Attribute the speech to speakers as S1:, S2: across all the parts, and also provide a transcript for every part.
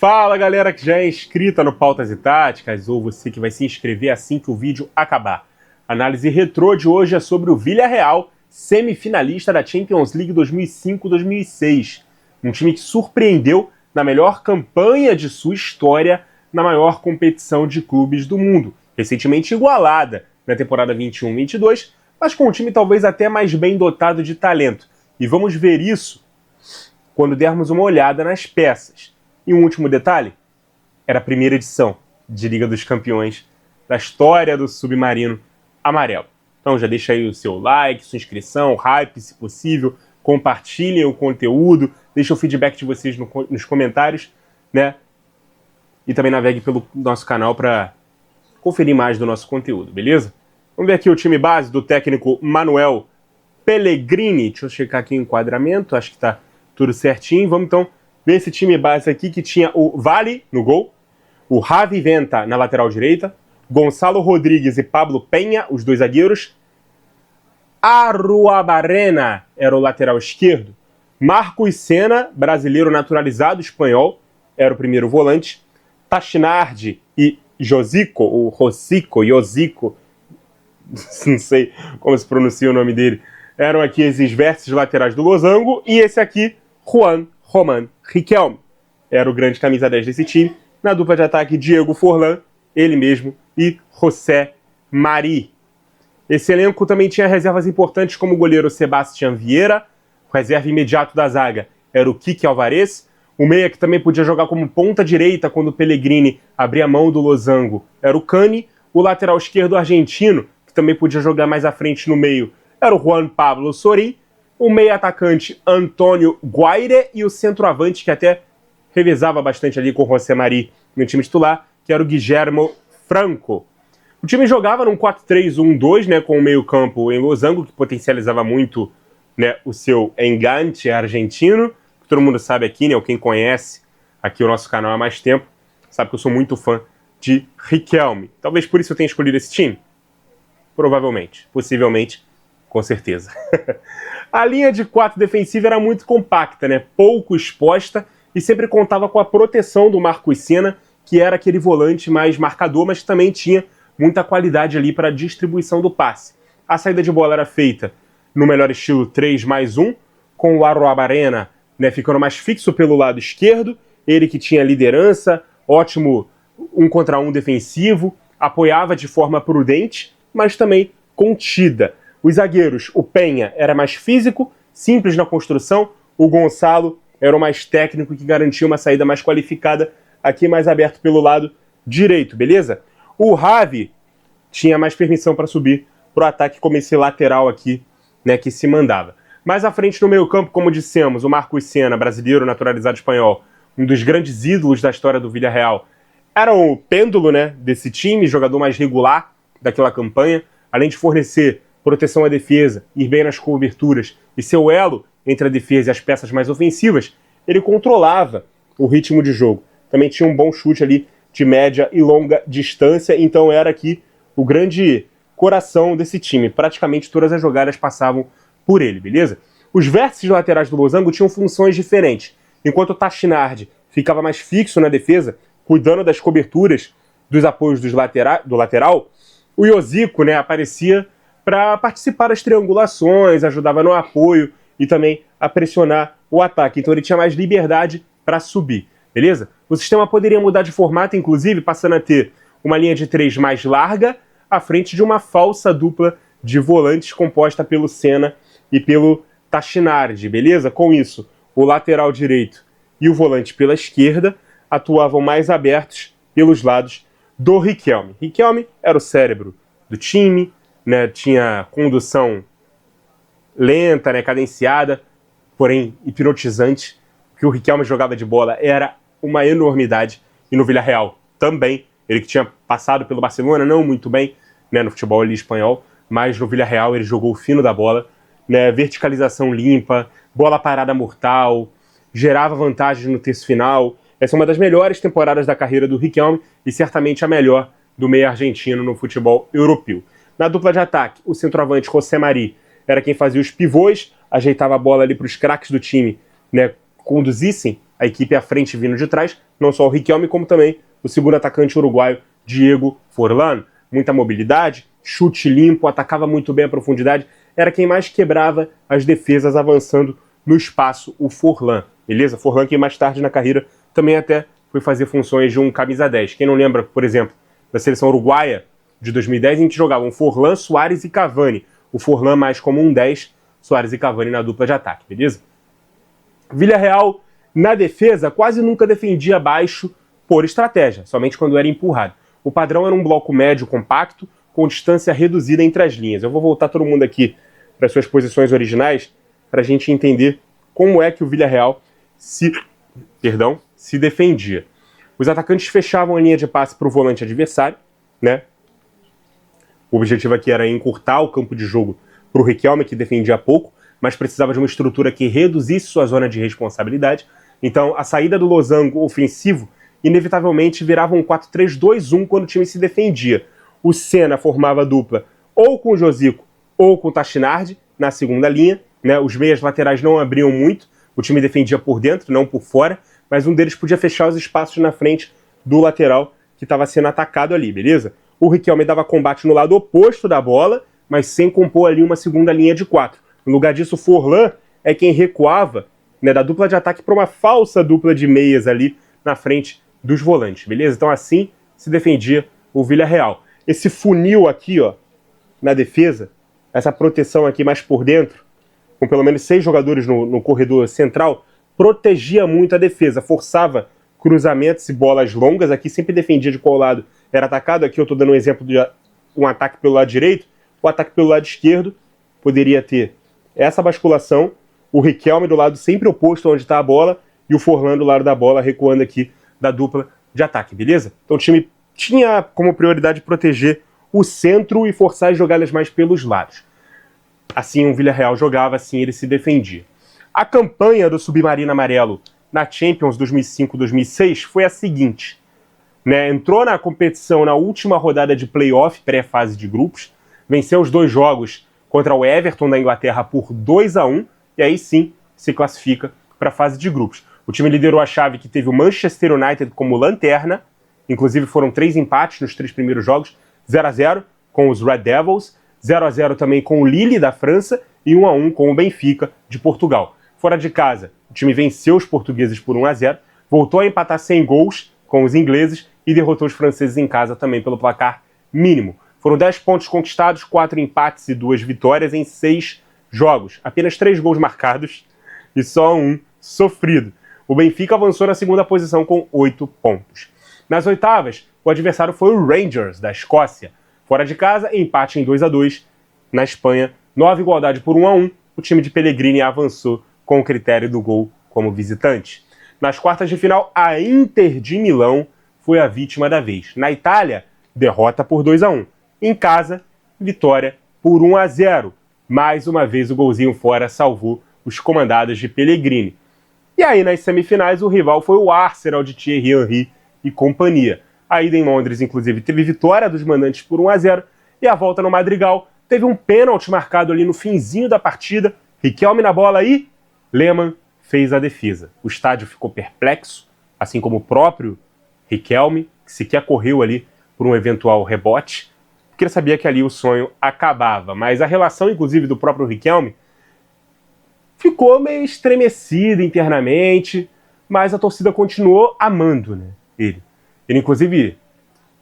S1: Fala galera que já é inscrita no Pautas e Táticas, ou você que vai se inscrever assim que o vídeo acabar. A análise retrô de hoje é sobre o Villarreal, semifinalista da Champions League 2005-2006. Um time que surpreendeu na melhor campanha de sua história na maior competição de clubes do mundo, recentemente igualada na temporada 21-22, mas com um time talvez até mais bem dotado de talento. E vamos ver isso quando dermos uma olhada nas peças. E um último detalhe, era a primeira edição de Liga dos Campeões da história do Submarino Amarelo. Então já deixa aí o seu like, sua inscrição, hype se possível, compartilhem o conteúdo, deixa o feedback de vocês nos comentários, né? E também navegue pelo nosso canal para conferir mais do nosso conteúdo, beleza? Vamos ver aqui o time base do técnico Manuel Pellegrini. Deixa eu checar aqui o enquadramento, acho que tá tudo certinho. Vamos então ver esse time base aqui que tinha o Vale no gol, o Javi Venta na lateral direita, Gonçalo Rodrigues e Pablo Penha, os dois zagueiros, Arruabarrena era o lateral esquerdo, Marcos Senna, brasileiro naturalizado espanhol, era o primeiro volante, Tachinardi e Josico, ou Rosico, não sei como se pronuncia o nome dele, eram aqui esses vértices laterais do losango, e esse aqui, Juan Román Riquelme, era o grande camisa 10 desse time. Na dupla de ataque, Diego Forlán, ele mesmo, e José Mari. Esse elenco também tinha reservas importantes como o goleiro Sebastián Vieira, o reserva imediato da zaga era o Kiki Alvarez, o meia que também podia jogar como ponta direita quando o Pellegrini abria mão do losango era o Cani, o lateral esquerdo argentino, que também podia jogar mais à frente no meio, era o Juan Pablo Sorin, o meio atacante Antônio Guaire e o centroavante que até revezava bastante ali com o José Mari no time titular, que era o Guillermo Franco. O time jogava num 4-3-1-2, né, com o meio-campo em losango, que potencializava muito, né, o seu engante argentino, que todo mundo sabe aqui, né, quem conhece aqui o nosso canal há mais tempo, sabe que eu sou muito fã de Riquelme. Talvez por isso eu tenha escolhido esse time. Provavelmente, possivelmente, com certeza. A linha de 4 defensiva era muito compacta, né, pouco exposta, e sempre contava com a proteção do Marcos Senna, que era aquele volante mais marcador, mas que também tinha muita qualidade ali para a distribuição do passe. A saída de bola era feita no melhor estilo 3+1, com o Arruabarrena, né, ficando mais fixo pelo lado esquerdo, ele que tinha liderança, ótimo 1 contra 1 defensivo, apoiava de forma prudente, mas também contida. Os zagueiros, o Penha era mais físico, simples na construção, o Gonçalo era o mais técnico que garantia uma saída mais qualificada, aqui mais aberto pelo lado direito, beleza? O Javi tinha mais permissão para subir para o ataque como esse lateral aqui, né, que se mandava. Mais à frente no meio campo, como dissemos, o Marcos Senna, brasileiro naturalizado espanhol, um dos grandes ídolos da história do Villarreal, era o pêndulo, né, desse time, jogador mais regular daquela campanha, além de fornecer proteção à defesa, ir bem nas coberturas e ser o elo entre a defesa e as peças mais ofensivas, ele controlava o ritmo de jogo. Também tinha um bom chute ali de média e longa distância, então era aqui o grande coração desse time. Praticamente todas as jogadas passavam por ele, beleza? Os vértices laterais do losango tinham funções diferentes. Enquanto o Tachinardi ficava mais fixo na defesa, cuidando das coberturas dos apoios do lateral, o Josico, né, aparecia para participar das triangulações, ajudava no apoio e também a pressionar o ataque. Então ele tinha mais liberdade para subir, beleza? O sistema poderia mudar de formato, inclusive, passando a ter uma linha de 3 mais larga, à frente de uma falsa dupla de volantes composta pelo Senna e pelo Tachinardi, beleza? Com isso, o lateral direito e o volante pela esquerda atuavam mais abertos pelos lados do Riquelme. Riquelme era o cérebro do time, né, tinha condução lenta, né, cadenciada, porém hipnotizante. O que o Riquelme jogava de bola era uma enormidade. E no Villarreal também, ele que tinha passado pelo Barcelona, não muito bem, né, no futebol ali espanhol, mas no Villarreal ele jogou o fino da bola, né, verticalização limpa, bola parada mortal, gerava vantagens no terço final. Essa é uma das melhores temporadas da carreira do Riquelme e certamente a melhor do meio argentino no futebol europeu. Na dupla de ataque, o centroavante José Mari era quem fazia os pivôs, ajeitava a bola ali para os craques do time, né, conduzissem a equipe à frente vindo de trás, não só o Riquelme, como também o segundo atacante uruguaio, Diego Forlán. Muita mobilidade, chute limpo, atacava muito bem a profundidade, era quem mais quebrava as defesas avançando no espaço, o Forlán, beleza? Forlán que mais tarde na carreira também até foi fazer funções de um camisa 10. Quem não lembra, por exemplo, da seleção uruguaia de 2010, em que jogavam Forlán, Suárez e Cavani. O Forlán mais como um 10, Suárez e Cavani na dupla de ataque, beleza? Villarreal, na defesa, quase nunca defendia baixo por estratégia, somente quando era empurrado. O padrão era um bloco médio compacto, com distância reduzida entre as linhas. Eu vou voltar todo mundo aqui para suas posições originais, para a gente entender como é que o Villarreal se defendia. Os atacantes fechavam a linha de passe para o volante adversário, né? O objetivo aqui era encurtar o campo de jogo para o Riquelme, que defendia pouco, mas precisava de uma estrutura que reduzisse sua zona de responsabilidade. Então, a saída do losango ofensivo inevitavelmente virava um 4-3-2-1 quando o time se defendia. O Senna formava dupla ou com o Josico ou com o Tachinardi na segunda linha, né? Os meias laterais não abriam muito, o time defendia por dentro, não por fora, mas um deles podia fechar os espaços na frente do lateral que estava sendo atacado ali, beleza? O Riquelme dava combate no lado oposto da bola, mas sem compor ali uma segunda linha de 4. No lugar disso, o Forlán é quem recuava, né, da dupla de ataque para uma falsa dupla de meias ali na frente dos volantes, beleza? Então assim se defendia o Villarreal. Esse funil aqui, ó, na defesa, essa proteção aqui mais por dentro, com pelo menos 6 jogadores no corredor central, protegia muito a defesa, forçava cruzamentos e bolas longas, aqui sempre defendia de qual lado era atacado. Aqui eu estou dando um exemplo de um ataque pelo lado direito, o ataque pelo lado esquerdo poderia ter essa basculação, o Riquelme do lado sempre oposto onde está a bola e o Forlán do lado da bola recuando aqui da dupla de ataque, beleza? Então o time tinha como prioridade proteger o centro e forçar as jogadas mais pelos lados. Assim o Villarreal jogava, assim ele se defendia. A campanha do Submarino Amarelo na Champions 2005-2006 foi a seguinte, né? Entrou na competição na última rodada de playoff, pré-fase de grupos, venceu os 2 jogos contra o Everton da Inglaterra por 2-1, e aí sim se classifica para a fase de grupos. O time liderou a chave que teve o Manchester United como lanterna, inclusive foram 3 empates nos 3 primeiros jogos, 0-0 com os Red Devils, 0-0 também com o Lille da França e 1-1 com o Benfica de Portugal. Fora de casa, o time venceu os portugueses por 1-0, voltou a empatar sem gols com os ingleses e derrotou os franceses em casa também pelo placar mínimo. Foram 10 pontos conquistados, 4 empates e 2 vitórias em 6 jogos. Apenas 3 gols marcados e só 1 sofrido. O Benfica avançou na segunda posição com 8 pontos. Nas oitavas, o adversário foi o Rangers, da Escócia. Fora de casa, empate em 2-2. Na Espanha, nova igualdade por 1-1. O time de Pellegrini avançou com o critério do gol como visitante. Nas quartas de final, a Inter de Milão foi a vítima da vez. Na Itália, derrota por 2-1. Em casa, vitória por 1-0. Mais uma vez o golzinho fora salvou os comandados de Pellegrini. E aí nas semifinais o rival foi o Arsenal de Thierry Henry e companhia. A ida em Londres, inclusive, teve vitória dos mandantes por 1-0 e a volta no Madrigal teve um pênalti marcado ali no finzinho da partida. Riquelme na bola e Lehmann fez a defesa. O estádio ficou perplexo, assim como o próprio Riquelme, que sequer correu ali por um eventual rebote, porque ele sabia que ali o sonho acabava. Mas a relação, inclusive, do próprio Riquelme ficou meio estremecida internamente, mas a torcida continuou amando, né, ele. Ele, inclusive,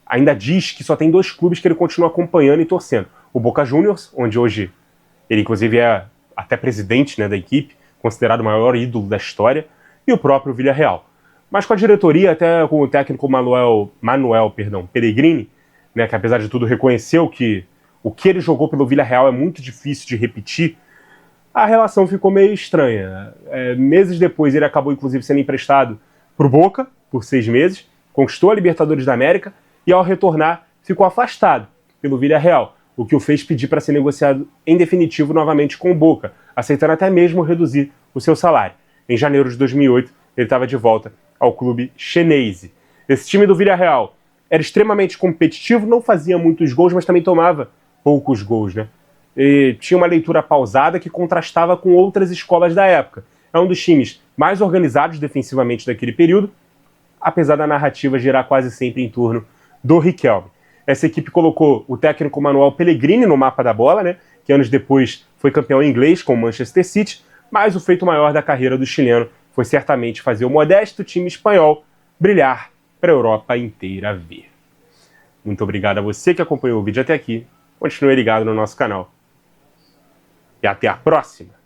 S1: ainda diz que só tem 2 clubes que ele continua acompanhando e torcendo. O Boca Juniors, onde hoje ele, inclusive, é até presidente, né, da equipe, considerado o maior ídolo da história, e o próprio Villarreal. Mas com a diretoria, até com o técnico Manuel Pellegrini, né, que apesar de tudo reconheceu que o que ele jogou pelo Villarreal é muito difícil de repetir, a relação ficou meio estranha. Meses depois ele acabou inclusive sendo emprestado para o Boca por 6 meses, conquistou a Libertadores da América e ao retornar ficou afastado pelo Villarreal, o que o fez pedir para ser negociado em definitivo novamente com o Boca, aceitando até mesmo reduzir o seu salário. Em janeiro de 2008 ele estava de volta ao clube chinês. Esse time do Villarreal era extremamente competitivo, não fazia muitos gols, mas também tomava poucos gols, né? E tinha uma leitura pausada que contrastava com outras escolas da época. é um dos times mais organizados defensivamente daquele período, apesar da narrativa girar quase sempre em torno do Riquelme. Essa equipe colocou o técnico Manuel Pellegrini no mapa da bola, né, que anos depois foi campeão inglês com o Manchester City, mas o feito maior da carreira do chileno foi certamente fazer o modesto time espanhol brilhar para a Europa inteira ver. Muito obrigado a você que acompanhou o vídeo até aqui. Continue ligado no nosso canal. E até a próxima!